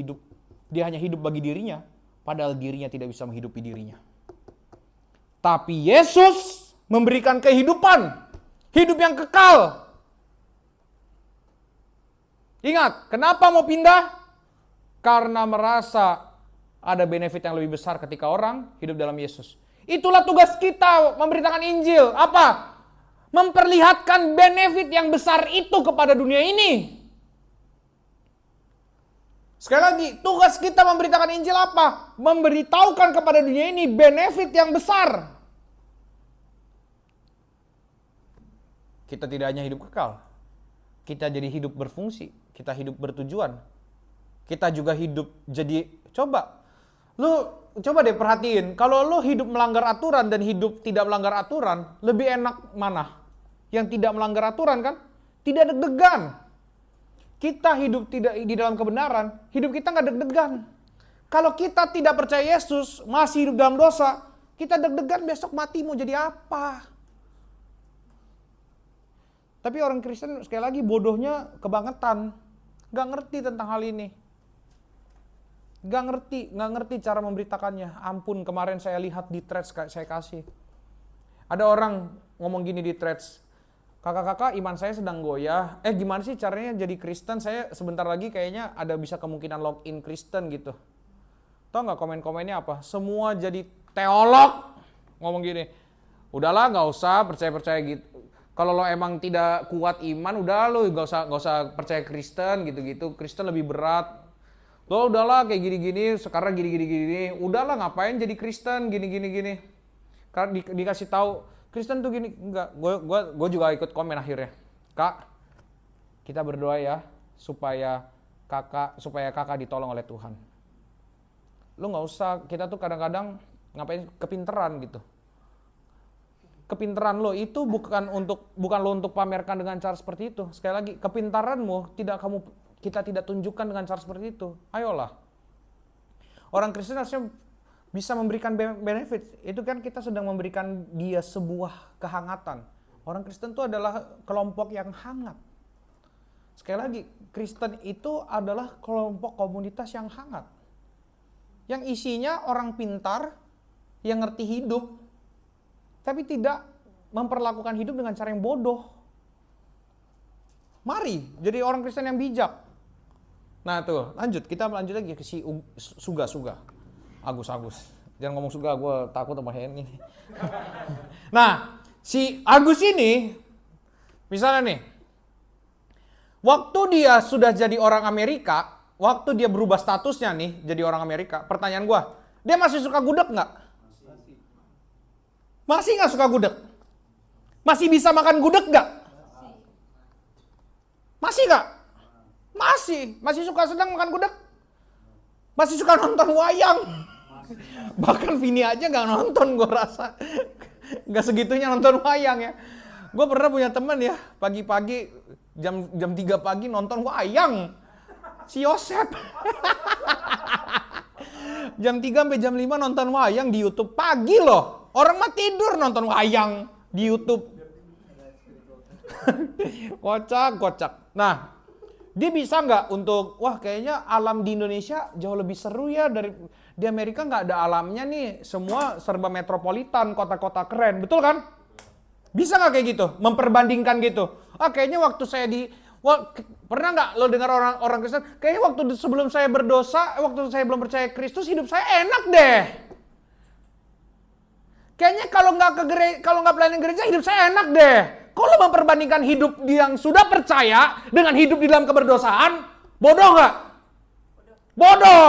Speaker 1: hanya hidup bagi dirinya, padahal dirinya tidak bisa menghidupi dirinya. Tapi Yesus memberikan kehidupan, hidup yang kekal. Ingat, kenapa mau pindah? Karena merasa ada benefit yang lebih besar ketika orang hidup dalam Yesus. Itulah tugas kita memberitakan Injil. Apa? Memperlihatkan benefit yang besar itu kepada dunia ini. Sekali lagi, tugas kita memberitakan Injil apa? Memberitahukan kepada dunia ini benefit yang besar. Kita tidak hanya hidup kekal. Kita jadi hidup berfungsi. Kita hidup bertujuan. Kita juga hidup jadi, coba deh perhatiin, kalau lu hidup melanggar aturan dan hidup tidak melanggar aturan, lebih enak mana? Yang tidak melanggar aturan kan? Tidak deg-degan. Kita hidup tidak di dalam kebenaran, hidup kita nggak deg-degan. Kalau kita tidak percaya Yesus, masih hidup dalam dosa, kita deg-degan besok mati mau jadi apa? Tapi orang Kristen sekali lagi bodohnya kebangetan, nggak ngerti tentang hal ini. Nggak ngerti cara memberitakannya. Ampun, kemarin saya lihat di threads saya kasih. Ada orang ngomong gini di threads, kakak-kakak iman saya sedang goyah. Gimana sih caranya jadi Kristen? Saya sebentar lagi kayaknya ada bisa kemungkinan login Kristen gitu. Tahu nggak komen-komennya apa? Semua jadi teolog. Ngomong gini, udahlah nggak usah percaya-percaya gitu. Kalau lo emang tidak kuat iman, udah lo nggak usah percaya Kristen gitu-gitu. Kristen lebih berat. Lo udahlah kayak gini-gini, sekarang gini-gini. Udahlah ngapain jadi Kristen gini-gini. Karena dikasih tahu Kristen tuh gini, enggak. Gue juga ikut komen akhirnya. Kak, kita berdoa ya supaya kakak ditolong oleh Tuhan. Lo nggak usah, kita tuh kadang-kadang ngapain kepinteran gitu. Kepintaran lo itu bukan lo untuk pamerkan dengan cara seperti itu. Sekali lagi, kepintaranmu kita tidak tunjukkan dengan cara seperti itu. Ayolah. Orang Kristen harusnya bisa memberikan benefit. Itu kan kita sedang memberikan dia sebuah kehangatan. Orang Kristen itu adalah kelompok yang hangat. Sekali lagi, Kristen itu adalah kelompok komunitas yang hangat. Yang isinya orang pintar, yang ngerti hidup, tapi tidak memperlakukan hidup dengan cara yang bodoh. Mari jadi orang Kristen yang bijak. Nah tuh, kita lanjut lagi ke si Suga. Agus. Jangan ngomong Suga, gue takut sama ini. Nah, si Agus ini, misalnya nih, waktu dia sudah jadi orang Amerika, waktu dia berubah statusnya nih, jadi orang Amerika, pertanyaan gue, dia masih suka gudeg nggak? Masih nggak suka gudeg? Masih bisa makan gudeg nggak? Masih nggak? Masih suka sedang makan gudeg? Masih suka nonton wayang? Bahkan Vini aja nggak nonton, gue rasa nggak segitunya nonton wayang ya. Gue pernah punya teman ya, pagi-pagi jam 3 pagi nonton wayang, si Yosep. Jam 3 sampai jam 5 nonton wayang di YouTube pagi loh. Orang mah tidur nonton wayang di YouTube. Kocak. Nah, Dia bisa nggak untuk, wah kayaknya alam di Indonesia jauh lebih seru ya dari di Amerika, nggak ada alamnya nih, semua serba metropolitan, kota-kota keren, betul kan? Bisa nggak kayak gitu, memperbandingkan gitu? Kayaknya waktu saya pernah nggak lo dengar orang Kristen, kayaknya waktu sebelum saya berdosa, waktu saya belum percaya Kristus, hidup saya enak deh. Kayaknya kalau nggak pelayanan gereja, hidup saya enak deh. Kalau memperbandingkan hidup yang sudah percaya dengan hidup di dalam keberdosaan, bodoh nggak? Bodoh.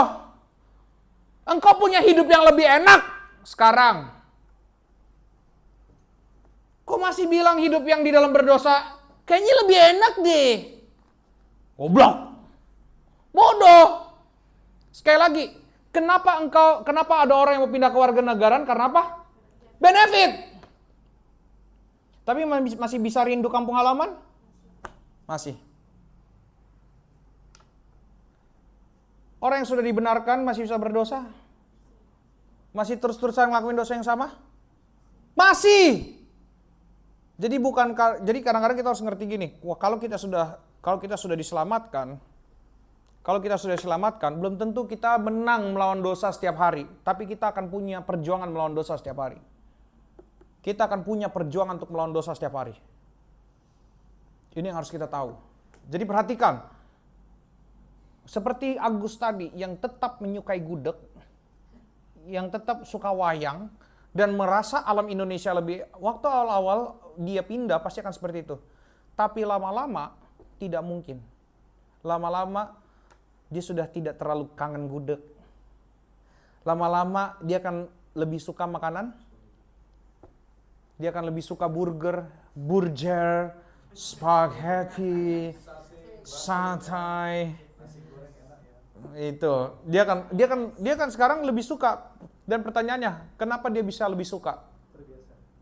Speaker 1: Engkau punya hidup yang lebih enak sekarang. Kok masih bilang hidup yang di dalam berdosa kayaknya lebih enak deh? Goblok. Bodoh. Sekali lagi, kenapa ada orang yang mau pindah ke warganegaraan? Karena apa? Benefit. Tapi masih bisa rindu kampung halaman? Masih. Orang yang sudah dibenarkan masih bisa berdosa? Masih terus-terusan ngelakuin dosa yang sama? Masih. Jadi kadang-kadang kita harus ngerti gini, wah kalau kita sudah diselamatkan, belum tentu kita menang melawan dosa setiap hari, tapi kita akan punya perjuangan melawan dosa setiap hari. Kita akan punya perjuangan untuk melawan dosa setiap hari. Ini yang harus kita tahu. Jadi perhatikan, seperti Agus tadi yang tetap menyukai gudeg, yang tetap suka wayang, dan merasa alam Indonesia lebih, waktu awal-awal dia pindah pasti akan seperti itu. Tapi lama-lama tidak mungkin. Lama-lama dia sudah tidak terlalu kangen gudeg. Lama-lama dia akan lebih suka makanan. Dia akan lebih suka burger, spaghetti, satay. Itu. Dia kan sekarang lebih suka. Dan pertanyaannya, kenapa dia bisa lebih suka?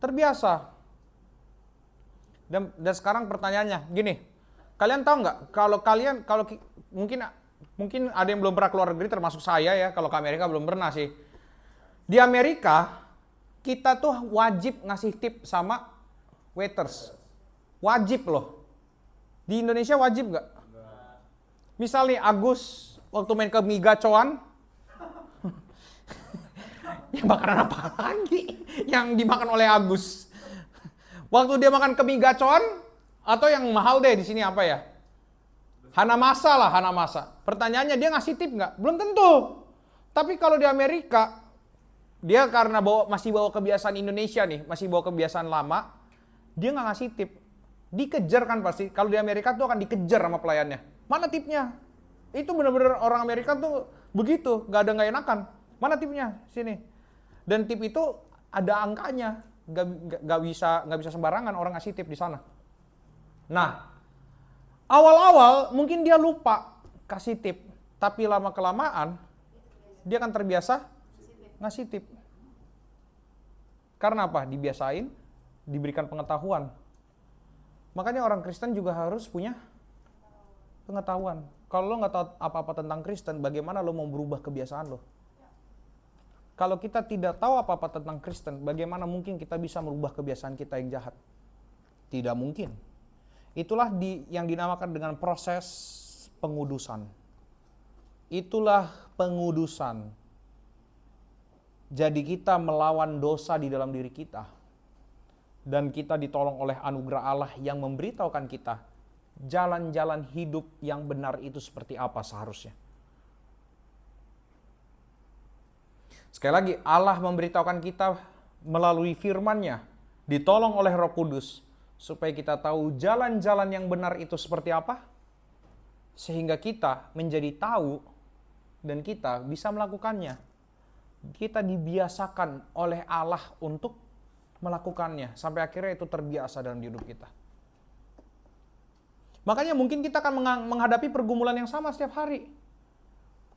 Speaker 1: Terbiasa. Dan sekarang pertanyaannya, gini, kalian tahu nggak? Mungkin ada yang belum pernah keluar negeri, termasuk saya ya. Kalau ke Amerika belum pernah sih. Di Amerika kita tuh wajib ngasih tip sama waiters. Wajib loh. Di Indonesia wajib nggak? Misal nih Agus waktu main ke mie gacoan, yang makanan apa lagi yang dimakan oleh Agus? Waktu dia makan ke mie gacoan, atau yang mahal deh di sini apa ya? Hanamasa lah, Hanamasa. Pertanyaannya dia ngasih tip nggak? Belum tentu. Tapi kalau di Amerika, dia karena masih bawa kebiasaan Indonesia nih, masih bawa kebiasaan lama, dia nggak ngasih tip. Dikejar kan pasti. Kalau di Amerika tuh akan dikejar sama pelayannya. Mana tipnya? Itu benar-benar orang Amerika tuh begitu, nggak ada nggak enakan. Mana tipnya? Sini. Dan tip itu ada angkanya, nggak bisa sembarangan orang ngasih tip di sana. Nah, awal-awal mungkin dia lupa kasih tip, tapi lama kelamaan dia akan terbiasa ngasih tip. Karena apa? Dibiasain, diberikan pengetahuan. Makanya orang Kristen juga harus punya pengetahuan. Kalau lo nggak tahu apa-apa tentang Kristen, bagaimana lo mau berubah kebiasaan lo? Kalau kita tidak tahu apa-apa tentang Kristen, bagaimana mungkin kita bisa merubah kebiasaan kita yang jahat? Tidak mungkin. Itulah yang dinamakan dengan proses pengudusan. Itulah pengudusan. Jadi kita melawan dosa di dalam diri kita. Dan kita ditolong oleh anugerah Allah yang memberitahukan kita jalan-jalan hidup yang benar itu seperti apa seharusnya. Sekali lagi, Allah memberitahukan kita melalui firman-Nya, ditolong oleh Roh Kudus, supaya kita tahu jalan-jalan yang benar itu seperti apa, sehingga kita menjadi tahu dan kita bisa melakukannya. Kita dibiasakan oleh Allah untuk melakukannya, sampai akhirnya itu terbiasa dalam hidup kita. Makanya mungkin kita akan menghadapi pergumulan yang sama setiap hari.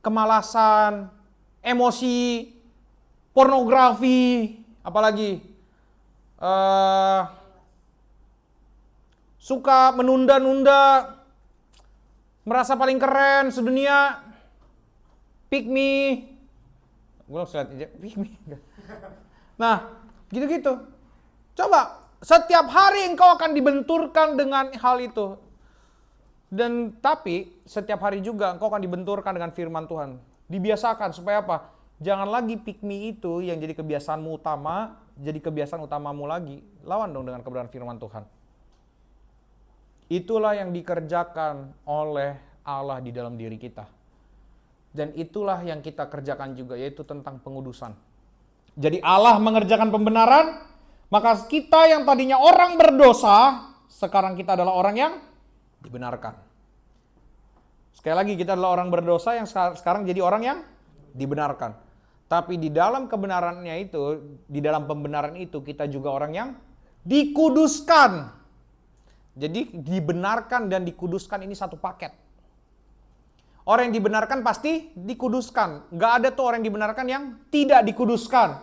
Speaker 1: Kemalasan, emosi, pornografi, apalagi suka menunda-nunda, merasa paling keren sedunia, pick me. Gue harus lihat aja, pick me. Nah, gitu-gitu. Coba, setiap hari engkau akan dibenturkan dengan hal itu. Dan tapi setiap hari juga engkau akan dibenturkan dengan firman Tuhan. Dibiasakan supaya apa? Jangan lagi pick me itu yang jadi kebiasaanmu utama, jadi kebiasaan utamamu lagi. Lawan dong dengan kebenaran firman Tuhan. Itulah yang dikerjakan oleh Allah di dalam diri kita. Dan itulah yang kita kerjakan juga, yaitu tentang pengudusan. Jadi Allah mengerjakan pembenaran, maka kita yang tadinya orang berdosa, sekarang kita adalah orang yang dibenarkan. Sekali lagi, kita adalah orang berdosa yang sekarang jadi orang yang dibenarkan. Tapi di dalam kebenarannya itu, di dalam pembenaran itu, kita juga orang yang dikuduskan. Jadi dibenarkan dan dikuduskan ini satu paket. Orang yang dibenarkan pasti dikuduskan. Gak ada tuh orang yang dibenarkan yang tidak dikuduskan.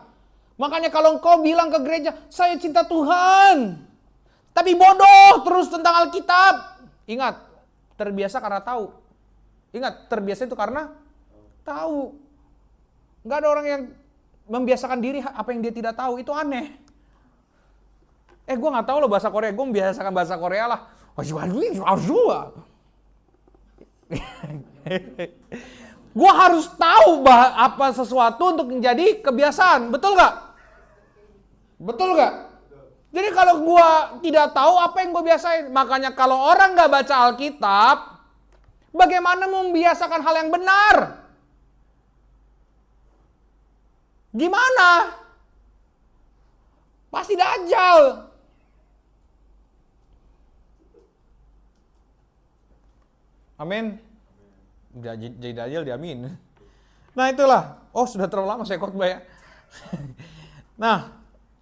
Speaker 1: Makanya kalau engkau bilang ke gereja, saya cinta Tuhan, tapi bodoh terus tentang Alkitab. Ingat, terbiasa karena tahu. Ingat, terbiasa itu karena tahu. Gak ada orang yang membiasakan diri apa yang dia tidak tahu. Itu aneh. Gue gak tahu loh bahasa Korea. Gue membiasakan bahasa Korea lah. Gue harus tahu apa sesuatu untuk menjadi kebiasaan. Betul gak? Betul gak? Jadi kalau gue tidak tahu apa yang gue biasain. Makanya kalau orang gak baca Alkitab, bagaimana membiasakan hal yang benar? Gimana? Pasti dajjal. Amin. Jadi dajjal diamin. Nah itulah. Oh sudah terlalu lama saya khotbah ya. Nah,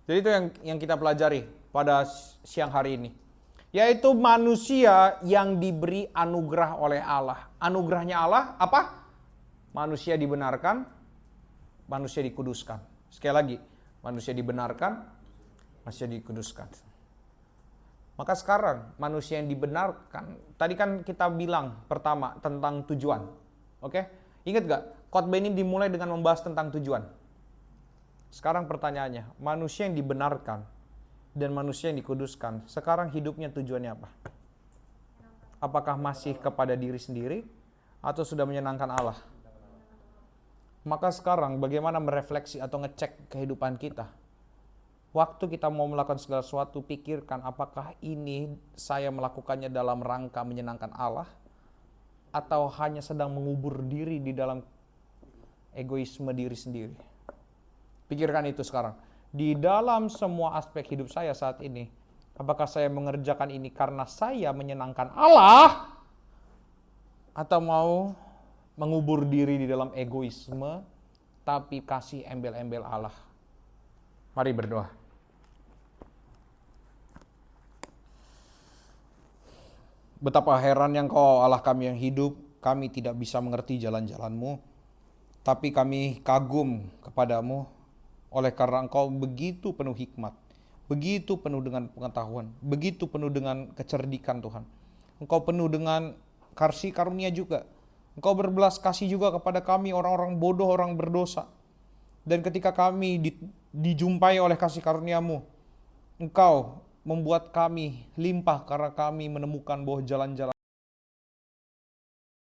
Speaker 1: jadi itu yang kita pelajari pada siang hari ini. Yaitu manusia yang diberi anugerah oleh Allah. Anugerahnya Allah apa? Manusia dibenarkan, manusia dikuduskan. Sekali lagi, manusia dibenarkan, manusia dikuduskan. Maka sekarang manusia yang dibenarkan, tadi kan kita bilang pertama tentang tujuan. Oke? Ingat gak? Khotbah ini dimulai dengan membahas tentang tujuan. Sekarang pertanyaannya, manusia yang dibenarkan dan manusia yang dikuduskan, sekarang hidupnya tujuannya apa? Apakah masih kepada diri sendiri atau sudah menyenangkan Allah? Maka sekarang bagaimana merefleksi atau ngecek kehidupan kita? Waktu kita mau melakukan segala sesuatu, pikirkan apakah ini saya melakukannya dalam rangka menyenangkan Allah atau hanya sedang mengubur diri di dalam egoisme diri sendiri. Pikirkan itu sekarang. Di dalam semua aspek hidup saya saat ini, apakah saya mengerjakan ini karena saya menyenangkan Allah atau mau mengubur diri di dalam egoisme tapi kasih embel-embel Allah. Mari berdoa. Betapa herannya Engkau Allah kami yang hidup, kami tidak bisa mengerti jalan-jalan-Mu, tapi kami kagum kepadamu oleh karena Engkau begitu penuh hikmat, begitu penuh dengan pengetahuan, begitu penuh dengan kecerdikan Tuhan. Engkau penuh dengan kasih karunia juga. Engkau berbelas kasih juga kepada kami orang-orang bodoh, orang berdosa. Dan ketika kami dijumpai oleh kasih karunia-Mu, Engkau membuat kami limpah karena kami menemukan bahwa jalan-jalan